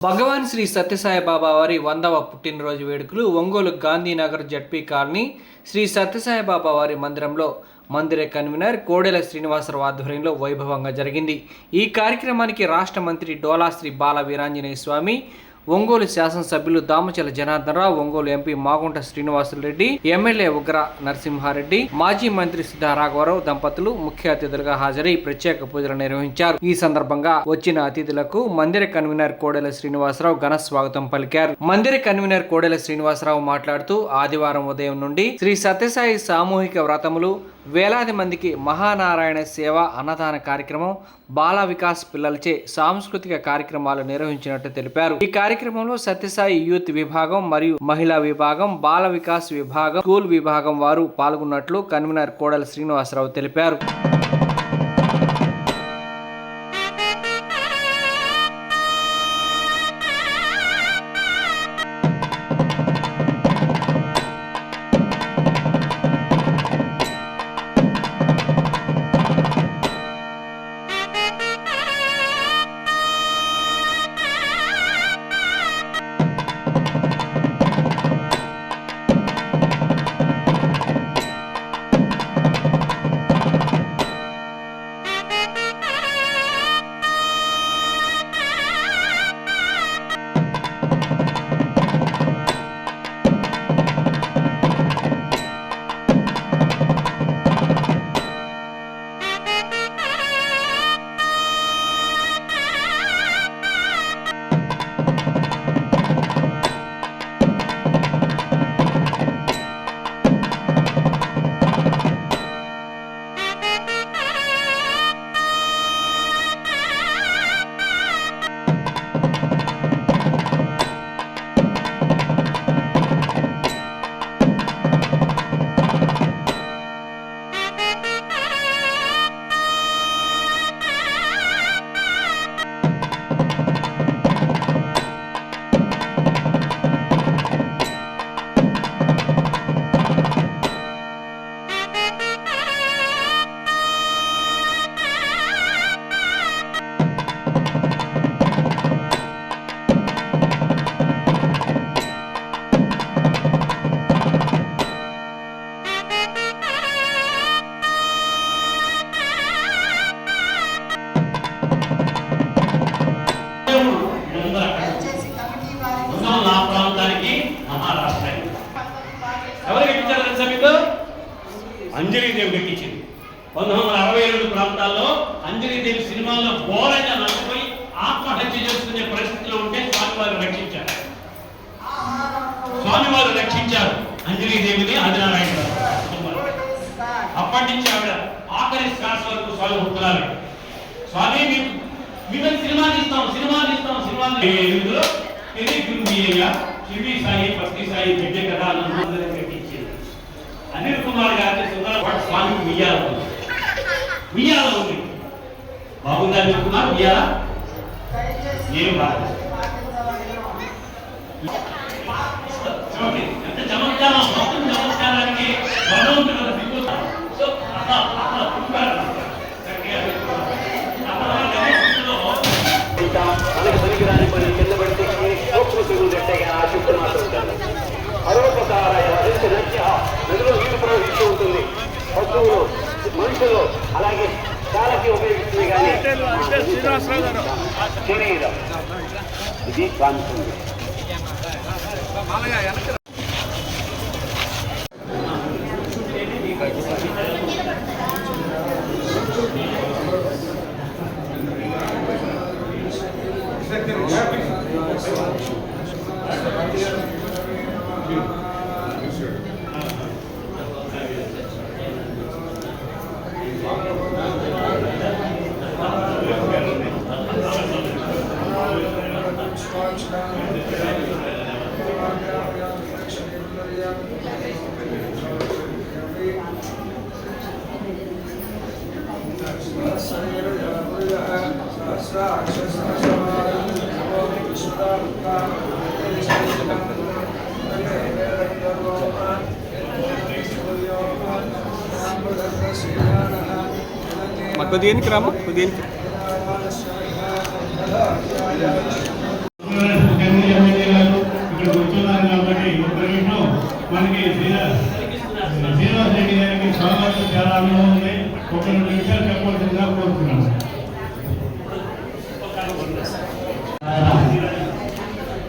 భగవాన్ శ్రీ సత్యసాయి బాబా వారి 100వ పుట్టినరోజు వేడుకలు ఒంగోలు గాంధీనగర్ జడ్పీ కాలనీ శ్రీ సత్యసాయి బాబా వారి మందిరంలో మందిర కన్వీనర్ కోడెల శ్రీనివాసరావు ఆధ్వర్యంలో వైభవంగా జరిగింది. ఈ కార్యక్రమానికి రాష్ట్ర మంత్రి డోలా శ్రీ బాల వీరాంజనేయ స్వామి, ఒంగోలు శాసనసభ్యులు దామచల జనార్దన్ రావు, ఒంగోలు ఎంపీ మాగుంట శ్రీనివాసులరెడ్డి, ఎమ్మెల్యే ఉగ్ర నరసింహారెడ్డి, మాజీ మంత్రి సిద్ధా రాఘవరావు దంపతులు ముఖ్య అతిథులుగా హాజరై ప్రత్యేక పూజలు నిర్వహించారు. ఈ సందర్భంగా వచ్చిన అతిథులకు మందిర కన్వీనర్ కోడెల శ్రీనివాసరావు ఘన స్వాగతం పలికారు. మందిర కన్వీనర్ కోడెల శ్రీనివాసరావు మాట్లాడుతూ ఆదివారం ఉదయం నుండి శ్రీ సత్యసాయి సామూహిక వ్రతములు, వేలాది మందికి మహానారాయణ సేవ అన్నదాన కార్యక్రమం, బాల వికాస్ పిల్లలచే సాంస్కృతిక కార్యక్రమాలు నిర్వహించినట్టు తెలిపారు. ఈ కార్యక్రమంలో సత్యసాయి యూత్ విభాగం మరియు మహిళా విభాగం, బాల వికాస్ విభాగం, స్కూల్ విభాగం వారు పాల్గొన్నట్లు కన్వీనర్ కోడెల శ్రీనివాసరావు తెలిపారు. అంజలీదేవి కట్టించింది. 1962 ప్రాంతాల్లో అంజలీదేవి సినిమాల్లో ఘోరంగా నష్టపోయి ఆత్మహత్య చేసుకునే పరిస్థితిలో ఉంటే స్వామివారు రక్షించారు అంజలీదేవిని, ఆదినారాయణ గారు. అప్పటి నుంచి ఆవిడ ఆఖరి శ్వాస వరకు స్వామి ఉత్తరాలు, స్వామి మేము సినిమా తీస్తాం శివి సాయి, భక్తి సాయి బిడ్డ కదా అందరూ కట్టించింది. అనిల్ కుమార్ గారి స్వామి ఉయ్యాల ఉంది. బాగుందా అనిల్ కుమార్ ఉయ్యాల? ఏం బాగా ఎంత చమత్కారం, మొత్తం చమత్కారానికి నదిలో నీరు ప్రవహిస్తూ ఉంటుంది. పశువులు, మనుషులు అలాగే చాలాకి ఉపయోగిస్తుంది. కానీ శరీరం ఇది కాంతుంది. Magpadiyan ka mo? Magpadiyan ka. ఒక 2 నిమిషాలు చెప్పవలసిందిగా కోరుతున్నాను.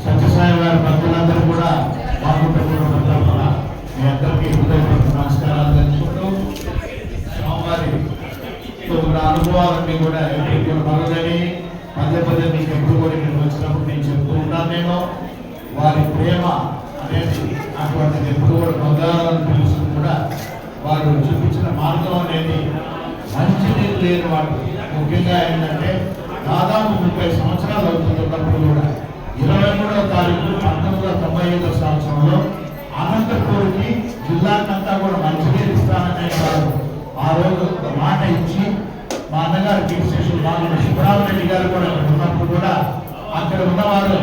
సత్యసాయి వారి భక్తులందరూ కూడా బాగుంటున్న తరఫున మీ అందరికీ హృదయపూర్వక నమస్కారాలు తెలుసుకుంటూ స్వామివారి అనుభవాలన్నీ కూడా ఎప్పుడు మరొకని పదే మీకు ఎప్పుడు కూడా ఇక్కడికి వచ్చినప్పుడు నేను చెప్తూ ఉంటాను. నేను వారి ప్రేమ అనేది అటువంటిది ఎప్పుడు కూడా బంగారాలను పిలుస్తూ కూడా వారు చూపించిన మార్గం అనేది మంచినీరు లేని వాడు. ముఖ్యంగా ఏంటంటే దాదాపు 30 సంవత్సరాలు అవుతున్నప్పుడు కూడా 23వ తారీఖు 1995 సంవత్సరంలో అనంతపూర్కి జిల్లాకంతా కూడా మంచినీరు ఇస్తాననే వారు ఆ రోజు మాట ఇచ్చి మా అన్నగారు కింగ్స్టేషన్ బాగున్న శివరామరెడ్డి గారు కూడా అక్కడ ఉన్నప్పుడు కూడా అక్కడ ఉన్నవారు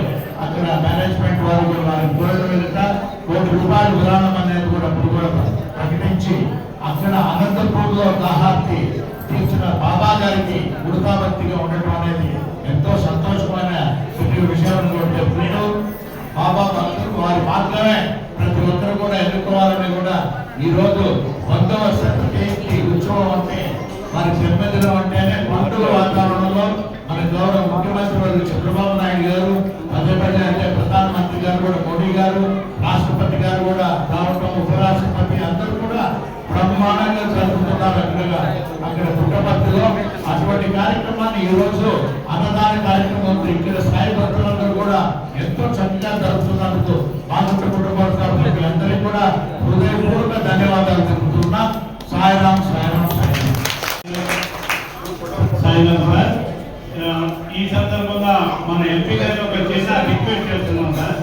అక్కడ మేనేజ్మెంట్ వారు కూడా వారికి కోరడం వెళ్తా ₹1 విరాళం అనేది కూడా అప్పుడు కూడా ప్రకటించి అక్కడ అనంతపూర్లో దాహార్తి తీర్చిన బాబా గారికి ఉడతాభక్తిగా ఉండటం అనేది ఎంతో సంతోషమైన విషయాలను కూడా చెప్తూ బాబా భక్తులు వారి మాత్రమే ప్రతి ఒక్కరు కూడా ఎన్నుకోవాలని కూడా ఈరోజు 100వ శతాబ్ది ఉత్సవం అంటే మరి జన్మదినం అంటేనే పండుగ వాతావరణంలో మన గౌరవ ముఖ్యమంత్రి చంద్రబాబు నాయుడు గారు పదే అంటే ప్రధానమంత్రి గారు కూడా మోడీ గారు రాష్ట్రపతి గారు కూడా రావటం ఉపరాష్ట్రపతి అందరూ కూడా బ్రహ్మాండంగా జరుపుతున్నారు అక్కడ పుట్టపర్తిలో. అటువంటి కార్యక్రమాన్ని ఈ రోజు అన్నదాన కార్యక్రమం ఇక్కడ స్థాయి భక్తులందరూ కూడా ఎంతో చక్కగా జరుపుతున్నందుకు మా కుటుంబ అందరికీ కూడా హృదయపూర్వక ధన్యవాదాలు తెలుపుతున్నా. సాయిరామ్ సాయిరామ్ సాయిరామ్. సాయిరామ్ సార్, ఈ సందర్భంగా మన ఎంపీ గారి ఒక చిన్న రిక్వెస్ట్ చేస్తున్నాం సార్.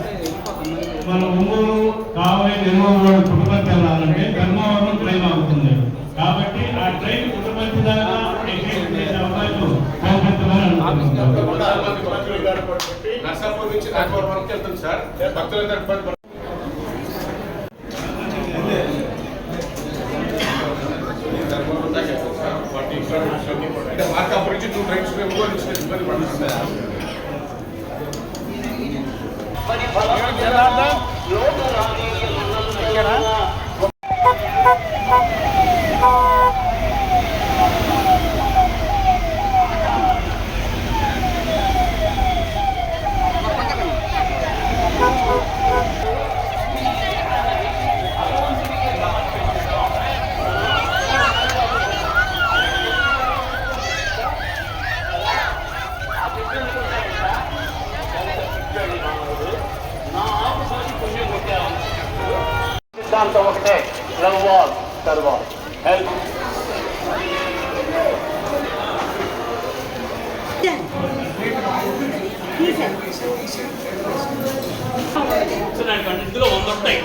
మన ఒంగోలు కావలి నిర్మూలన పుట్టపర్తి వెళ్ళాలంటే ధర్మవరం ట్రైన్ అవుతుంది కాబట్టి ఆ ట్రైన్ పుట్టపర్తి దాకా ఎగ్జిట్ చేసే అవకాశం కల్పించమని అనుకుంటున్నాం. మార్కాపురం నుంచి 2 ట్రైన్స్ ఇబ్బంది పడుతుంది. సిద్ధాంతం ఒకటే, love all serve all. Help ఇందులో 100 ఉంటాయి.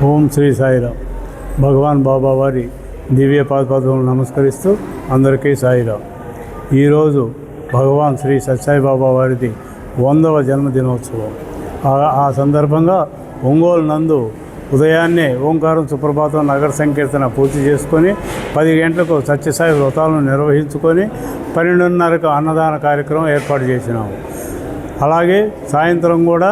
ఓం శ్రీ సాయిరామ్. భగవాన్ బాబా వారి దివ్య పాదపద్మములను నమస్కరిస్తూ అందరికీ సాయిరామ్. ఈరోజు భగవాన్ శ్రీ సత్యసాయి బాబా వారిది 100వ జన్మదినోత్సవం. ఆ సందర్భంగా ఒంగోలు నందు ఉదయాన్నే ఓంకారం సుప్రభాతం నగర సంకీర్తన పూర్తి చేసుకొని 10 గంటలకు సత్యసాయి వ్రతాలను నిర్వహించుకొని 12:30కు అన్నదాన కార్యక్రమం ఏర్పాటు చేసినాము. అలాగే సాయంత్రం కూడా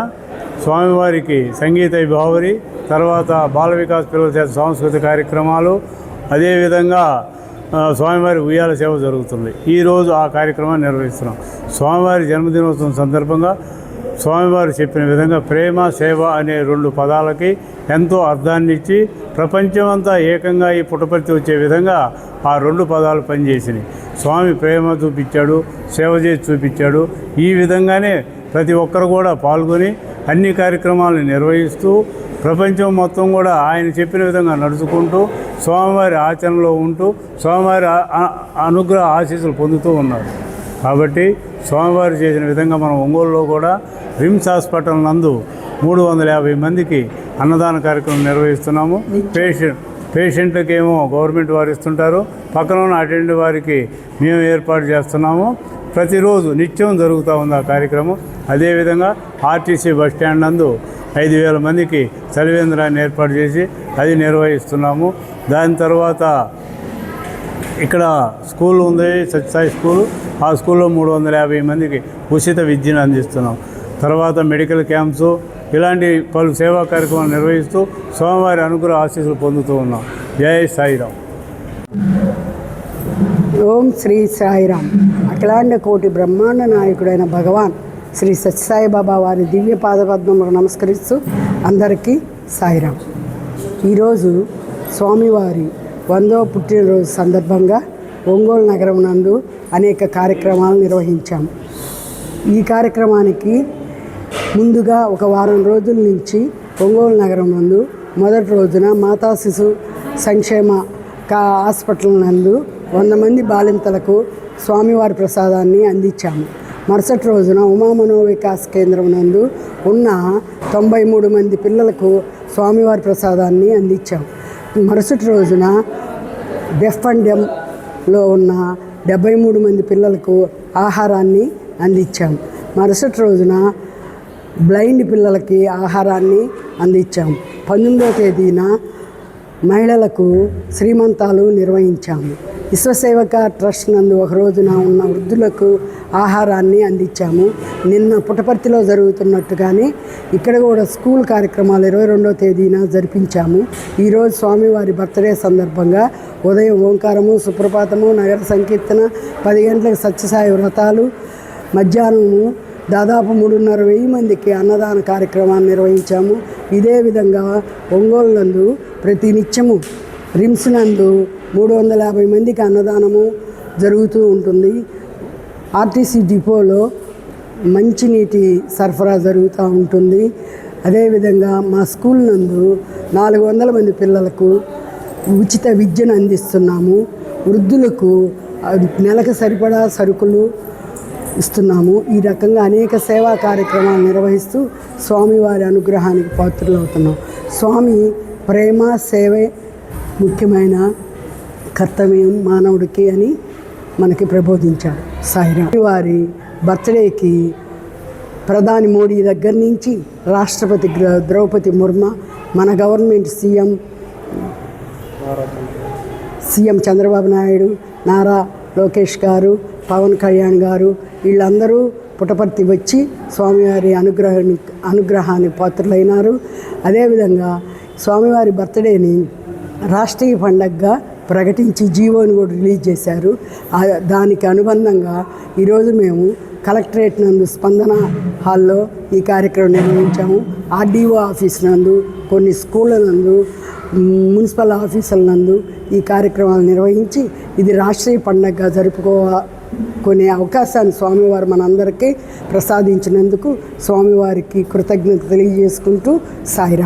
స్వామివారికి సంగీత విభావరి, తర్వాత బాల వికాస్ పిల్లల చేత సాంస్కృతిక కార్యక్రమాలు, అదేవిధంగా స్వామివారి ఉయ్యాల సేవ జరుగుతుంది. ఈరోజు ఆ కార్యక్రమాన్ని నిర్వహిస్తున్నాం. స్వామివారి జన్మదినోత్సవం సందర్భంగా స్వామివారు చెప్పిన విధంగా ప్రేమ సేవ అనే 2 పదాలకి ఎంతో అర్థాన్ని ఇచ్చి ప్రపంచమంతా ఏకంగా ఈ పుట్టపర్తి వచ్చే విధంగా ఆ 2 పదాలు పనిచేసినాయి. స్వామి ప్రేమ చూపించాడు, సేవ చేసి చూపించాడు. ఈ విధంగానే ప్రతి ఒక్కరు కూడా పాల్గొని అన్ని కార్యక్రమాలను నిర్వహిస్తూ ప్రపంచం మొత్తం కూడా ఆయన చెప్పిన విధంగా నడుచుకుంటూ స్వామివారి ఆచరణలో ఉంటూ స్వామివారి అనుగ్రహ ఆశీస్సులు పొందుతూ ఉన్నారు. కాబట్టి స్వామివారు చేసిన విధంగా మనం ఒంగోలులో కూడా రిమ్స్ హాస్పిటల్ నందు 350 మందికి అన్నదాన కార్యక్రమం నిర్వహిస్తున్నాము. పేషెంట్లకేమో గవర్నమెంట్ వారు ఇస్తుంటారు, పక్కన ఉన్న అటెండ్ వారికి మేము ఏర్పాటు చేస్తున్నాము. ప్రతిరోజు నిత్యం జరుగుతూ ఉంది ఆ కార్యక్రమం. అదేవిధంగా ఆర్టీసీ బస్టాండ్ నందు 5,000 మందికి చలివేంద్రాన్ని ఏర్పాటు చేసి అది నిర్వహిస్తున్నాము. దాని తర్వాత ఇక్కడ స్కూల్ ఉంది, సత్యసాయి స్కూల్. ఆ స్కూల్లో 350 మందికి ఉచిత విద్యను అందిస్తున్నాం. తర్వాత మెడికల్ క్యాంప్స్, ఇలాంటి పలు సేవా కార్యక్రమాలు నిర్వహిస్తూ స్వామివారి అనుగ్రహ ఆశీస్సులు పొందుతూ ఉన్నాం. జై సాయిరామ్. ఓం శ్రీ సాయిరామ్. అఖిలాండ కోటి బ్రహ్మాండ నాయకుడైన భగవాన్ శ్రీ సత్యసాయి బాబా వారి దివ్య పాదపద్మములకు నమస్కరిస్తూ అందరికీ సాయిరామ్. ఈరోజు స్వామివారి 100వ పుట్టినరోజు సందర్భంగా ఒంగోలు నగరం నందు అనేక కార్యక్రమాలు నిర్వహించాము. ఈ కార్యక్రమానికి ముందుగా ఒక వారం రోజుల నుంచి ఒంగోలు నగరం నందు మొదటి రోజున మాతా శిశు సంక్షేమ హాస్పిటల్ నందు 100 మంది బాలింతలకు స్వామివారి ప్రసాదాన్ని అందించాము. మరుసటి రోజున ఉమా మనోవికాస్ కేంద్రం నందు ఉన్న 93 మంది పిల్లలకు స్వామివారి ప్రసాదాన్ని అందించాము. మరుసటి రోజున డెఫ్ అండ్ డెమ్లో ఉన్న 73 మంది పిల్లలకు ఆహారాన్ని అందించాము. మరుసటి రోజున బ్లైండ్ పిల్లలకి ఆహారాన్ని అందించాము. 19వ తేదీన మహిళలకు శ్రీమంతాలు నిర్వహించాము. విశ్వసేవక ట్రస్ట్ నందు ఒక రోజున ఉన్న వృద్ధులకు ఆహారాన్ని అందించాము. నిన్న పుట్టపర్తిలో జరుగుతున్నట్టుగానే ఇక్కడ కూడా స్కూల్ కార్యక్రమాలు 22వ తేదీన జరిపించాము. ఈరోజు స్వామివారి బర్త్డే సందర్భంగా ఉదయం ఓంకారము సుప్రభాతము నగర సంకీర్తన, 10 గంటలకు సత్యసాయి వ్రతాలు, మధ్యాహ్నము దాదాపు 3,500 మందికి అన్నదాన కార్యక్రమాన్ని నిర్వహించాము. ఇదే విధంగా ఒంగోలు నందు ప్రతి నిత్యము రిమ్స్ నందు 350 మందికి అన్నదానము జరుగుతూ ఉంటుంది. ఆర్టీసీ డిపోలో మంచినీటి సరఫరా జరుగుతూ ఉంటుంది. అదేవిధంగా మా స్కూల్ నందు 400 మంది పిల్లలకు ఉచిత విద్యను అందిస్తున్నాము. వృద్ధులకు నెలకు సరిపడా సరుకులు ఇస్తున్నాము. ఈ రకంగా అనేక సేవా కార్యక్రమాలు నిర్వహిస్తూ స్వామివారి అనుగ్రహానికి పాత్రలవుతున్నాం. స్వామి ప్రేమ సేవే ముఖ్యమైన కర్తవ్యం మానవుడికి అని మనకి ప్రబోధించారు. సాయిరామ్. వారి బర్త్డేకి ప్రధాని మోడీ దగ్గర నుంచి రాష్ట్రపతి ద్రౌపది ముర్ము, మన గవర్నమెంట్ సీఎం చంద్రబాబు నాయుడు, నారా లోకేష్ గారు, పవన్ కళ్యాణ్ గారు వీళ్ళందరూ పుట్టపర్తి వచ్చి స్వామివారి అనుగ్రహానికి పాత్రులైనారు. అదేవిధంగా స్వామివారి బర్త్డేని రాష్ట్రీయ పండగగా ప్రకటించి జీవోని కూడా రిలీజ్ చేశారు. దానికి అనుబంధంగా ఈరోజు మేము కలెక్టరేట్ నందు స్పందన హాల్లో ఈ కార్యక్రమం నిర్వహించాము. ఆర్డీఓ ఆఫీస్ నందు, కొన్ని స్కూళ్ళ నందు, మున్సిపల్ ఆఫీసుల నందు ఈ కార్యక్రమాలు నిర్వహించి ఇది రాష్ట్రీయ పండగగా జరుపుకునే అవకాశాన్ని స్వామివారు మనందరికీ ప్రసాదించినందుకు స్వామివారికి కృతజ్ఞత తెలియజేసుకుంటూ సాయిరాం.